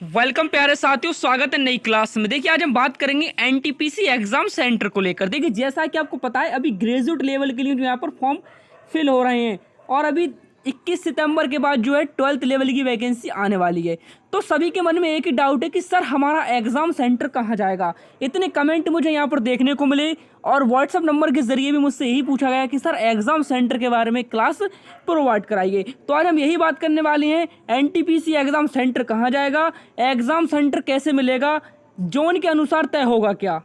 Welcome प्यारे साथियों, स्वागत है नई क्लास में। देखिए आज हम बात करेंगे एनटीपीसी एग्जाम सेंटर को लेकर। देखिए जैसा कि आपको पता है अभी ग्रेजुएट लेवल के लिए जो यहाँ पर फॉर्म फिल हो रहे हैं और अभी 21 सितंबर के बाद जो है 12th लेवल की वैकेंसी आने वाली है। तो सभी के मन में एक ही डाउट है कि सर हमारा एग्ज़ाम सेंटर कहाँ जाएगा। इतने कमेंट मुझे यहाँ पर देखने को मिले और व्हाट्सअप नंबर के ज़रिए भी मुझसे यही पूछा गया कि सर एग्ज़ाम सेंटर के बारे में क्लास प्रोवाइड कराइए। तो आज हम यही बात करने वाले हैं, एनटीपीसी एग्ज़ाम सेंटर कहाँ जाएगा, एग्ज़ाम सेंटर कैसे मिलेगा, जोन के अनुसार तय होगा क्या।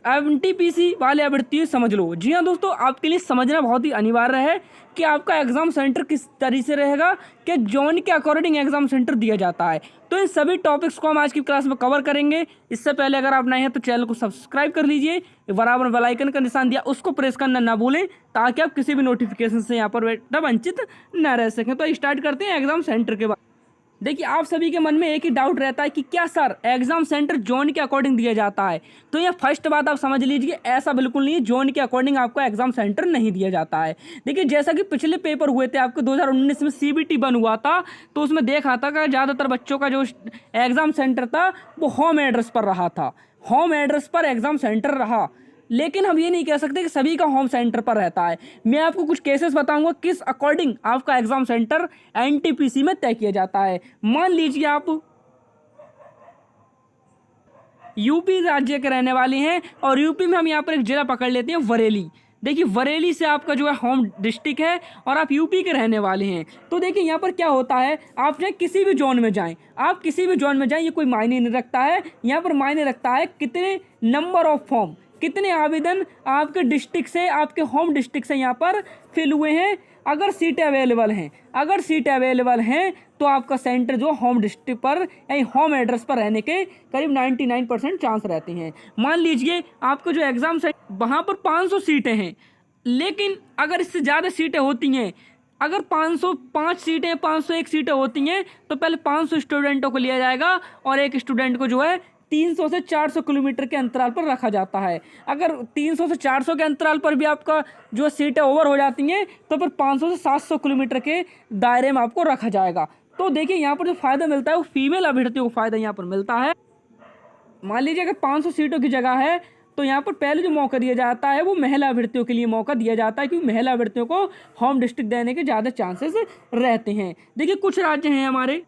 एनटीपीसी वाले अभ्यर्थी समझ लो। जी हाँ दोस्तों, आपके लिए समझना बहुत ही अनिवार्य है कि आपका एग्ज़ाम सेंटर किस तरीके से रहेगा, कि जोन के अकॉर्डिंग एग्ज़ाम सेंटर दिया जाता है। तो इन सभी टॉपिक्स को हम आज की क्लास में कवर करेंगे। इससे पहले अगर आप नए हैं तो चैनल को सब्सक्राइब कर लीजिए, बराबर बेल आइकन का निशान दिया उसको प्रेस करना ना भूलें, ताकि आप किसी भी नोटिफिकेशन से यहाँ पर वंचित न रह सकें। तो स्टार्ट करते हैं एग्ज़ाम सेंटर के बाद। देखिए आप सभी के मन में एक ही डाउट रहता है कि क्या सर एग्जाम सेंटर जोन के अकॉर्डिंग दिया जाता है। तो यह फर्स्ट बात आप समझ लीजिए, ऐसा बिल्कुल नहीं है, जोन के अकॉर्डिंग आपको एग्जाम सेंटर नहीं दिया जाता है। देखिए जैसा कि पिछले पेपर हुए थे आपके 2019 में सीबीटी बन हुआ था, तो उसमें देखा था कि ज़्यादातर बच्चों का जो एग्जाम सेंटर था वो होम एड्रेस पर रहा था, होम एड्रेस पर एग्जाम सेंटर रहा। लेकिन हम ये नहीं कह सकते कि सभी का होम सेंटर पर रहता है। मैं आपको कुछ केसेस बताऊंगा किस अकॉर्डिंग आपका एग्जाम सेंटर एनटीपीसी में तय किया जाता है। मान लीजिए आप यूपी राज्य के रहने वाले हैं और यूपी में हम यहाँ पर एक जिला पकड़ लेते हैं बरेली। देखिए बरेली से आपका जो है होम डिस्ट्रिक्ट है और आप यूपी के रहने वाले हैं। तो देखिए यहाँ पर क्या होता है, आप चाहे किसी भी जोन में जाएं, आप किसी भी जोन में जाएं, ये कोई मायने नहीं रखता है। यहाँ पर मायने रखता है कितने नंबर ऑफ फॉर्म, कितने आवेदन आपके डिस्ट्रिक्ट से, आपके होम डिस्ट्रिक्ट से यहाँ पर फिल हुए हैं। अगर सीटें अवेलेबल हैं, अगर सीटें अवेलेबल हैं तो आपका सेंटर जो होम डिस्ट्रिक्ट पर यानी होम एड्रेस पर रहने के करीब 99% चांस रहते हैं। मान लीजिए आपको जो एग्ज़ाम है वहाँ पर 500 सीटें हैं, लेकिन अगर इससे ज़्यादा सीटें होती हैं, अगर 505 सीटें, 501 सीटें होती हैं, तो पहले 500 स्टूडेंटों को लिया जाएगा और एक स्टूडेंट को जो है 300 से 400 किलोमीटर के अंतराल पर रखा जाता है। अगर 300 से 400 के अंतराल पर भी आपका जो सीटें ओवर हो जाती हैं तो फिर 500 से 700 किलोमीटर के दायरे में आपको रखा जाएगा। तो देखिए यहाँ पर जो फ़ायदा मिलता है वो फीमेल अभ्यर्थियों को फ़ायदा यहाँ पर मिलता है। मान लीजिए अगर 500 सीटों की जगह है तो यहाँ पर पहले जो मौका दिया जाता है वो महिला अभ्यर्थियों के लिए मौका दिया जाता है, क्योंकि महिला अभ्यर्थियों को होम डिस्ट्रिक्ट देने के ज़्यादा चांसेस रहते हैं। देखिए कुछ राज्य हैं हमारे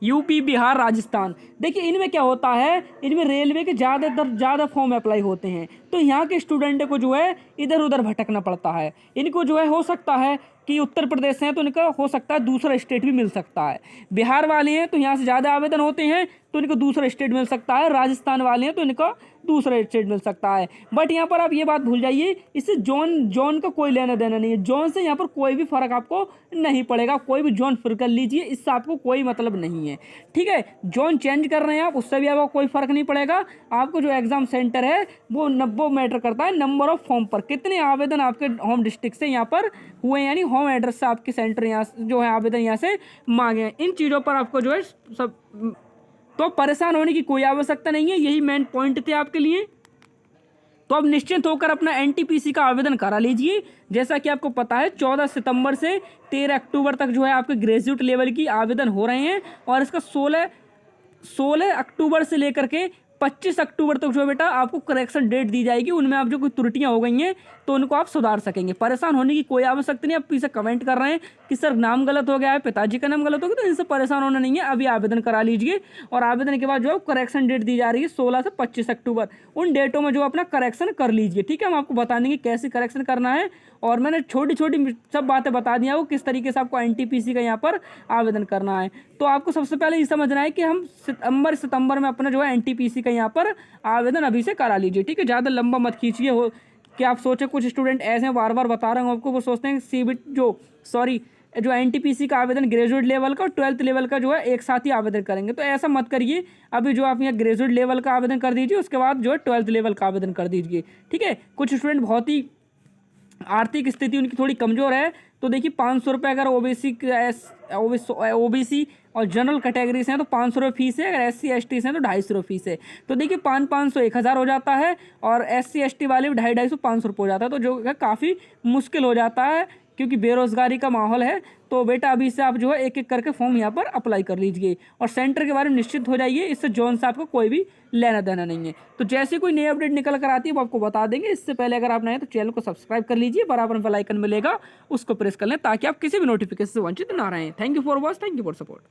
यूपी, बिहार, राजस्थान। देखिए इनमें क्या होता है, इनमें रेलवे के ज़्यादा फॉर्म अप्लाई होते हैं, तो यहाँ के स्टूडेंट को जो है इधर उधर भटकना पड़ता है। इनको जो है हो सकता है कि उत्तर प्रदेश हैं तो इनका हो सकता है दूसरा स्टेट भी मिल सकता है। बिहार वाले हैं तो यहाँ से ज़्यादा आवेदन होते हैं तो इनको दूसरा स्टेट मिल सकता है। राजस्थान वाले हैं तो इनका दूसरा स्टेट मिल सकता है। बट यहाँ पर आप ये बात भूल जाइए, इससे जोन का कोई लेना देना नहीं है। जोन से यहाँ पर कोई भी फ़र्क आपको नहीं पड़ेगा, कोई भी जोन फिर कर लीजिए, इससे आपको कोई मतलब नहीं है। ठीक है, जोन चेंज कर रहे हैं आप, उससे भी आपको कोई फ़र्क नहीं पड़ेगा। आपको जो एग्ज़ाम सेंटर है वो मैटर करता है नंबर ऑफ फॉर्म पर, कितने आवेदन आपके होम डिस्ट्रिक्ट से यहाँ पर हुए, यानी होम एड्रेस से आपके सेंटर यहाँ जो है आवेदन यहाँ से मांगे हैं। इन चीज़ों पर आपको जो है सब तो परेशान होने की कोई आवश्यकता नहीं है। यही मेन पॉइंट थे आपके लिए। तो अब निश्चिंत होकर अपना एनटीपीसी का आवेदन करा लीजिए। जैसा कि आपको पता है 14 सितंबर से 13 अक्टूबर तक जो है आपके ग्रेजुएट लेवल की आवेदन हो रहे हैं और इसका 16 अक्टूबर से लेकर के 25 अक्टूबर तक जो है बेटा आपको करेक्शन डेट दी जाएगी। उनमें आप जो कोई त्रुटियां हो गई हैं तो उनको आप सुधार सकेंगे। परेशान होने की कोई आवश्यकता नहीं। आप पीछे कमेंट कर रहे हैं कि सर नाम गलत हो गया है, पिताजी का नाम गलत हो गया, तो इनसे परेशान होना नहीं है। अभी आवेदन करा लीजिए और आवेदन के बाद जो है करेक्शन डेट दी जा रही है 16 से 25 अक्टूबर। उन डेटों में जो अपना करेक्शन कर लीजिए। ठीक है, हम आपको बता देंगे कैसे करेक्शन करना है और मैंने छोटी छोटी सब बातें बता दी हैं वो किस तरीके से आपको एनटीपीसी का यहाँ पर आवेदन करना है। तो आपको सबसे पहले ये समझना है कि हम सितंबर में अपना जो है एनटीपीसी का यहाँ पर आवेदन अभी से करा लीजिए। ठीक है, ज़्यादा लंबा मत खींचिए। हो कि आप सोचें कुछ स्टूडेंट ऐसे हैं, बार बार बता रहा हूँ आपको, वो सोचते हैं जो एनटीपीसी का आवेदन ग्रेजुएट लेवल का और 12th लेवल का जो है एक साथ ही आवेदन करेंगे। तो ऐसा मत करिए। अभी जो आप यहाँ ग्रेजुएट लेवल का आवेदन कर दीजिए, उसके बाद जो है 12th लेवल का आवेदन कर दीजिए। ठीक है, कुछ स्टूडेंट बहुत ही आर्थिक स्थिति उनकी थोड़ी कमज़ोर है, तो देखिए 500 रुपये अगर ओबीसी और जनरल कैटेगरी से हैं तो 500 रुपये फीस है, अगर SC ST से हैं तो 250 रुपये फीस है। तो देखिए 500 1000 हो जाता है और SC ST वाले भी 250 500 रुपये हो जाता है। तो जो है काफ़ी मुश्किल हो जाता है क्योंकि बेरोजगारी का माहौल है। तो बेटा अभी से आप जो है एक एक करके फॉर्म यहाँ पर अप्लाई कर लीजिए और सेंटर के बारे में निश्चित हो जाइए, इससे जॉन से आपको कोई भी लेना देना नहीं है। तो जैसे कोई नई अपडेट निकल कर आती है वो आपको बता देंगे। इससे पहले अगर आप नए हैं तो चैनल को सब्सक्राइब कर लीजिए, बराबर में बेल आइकन मिलेगा उसको प्रेस कर लें ताकि आप किसी भी नोटिफिकेशन से वंचित ना रहें। Thank you for watch, thank you for support.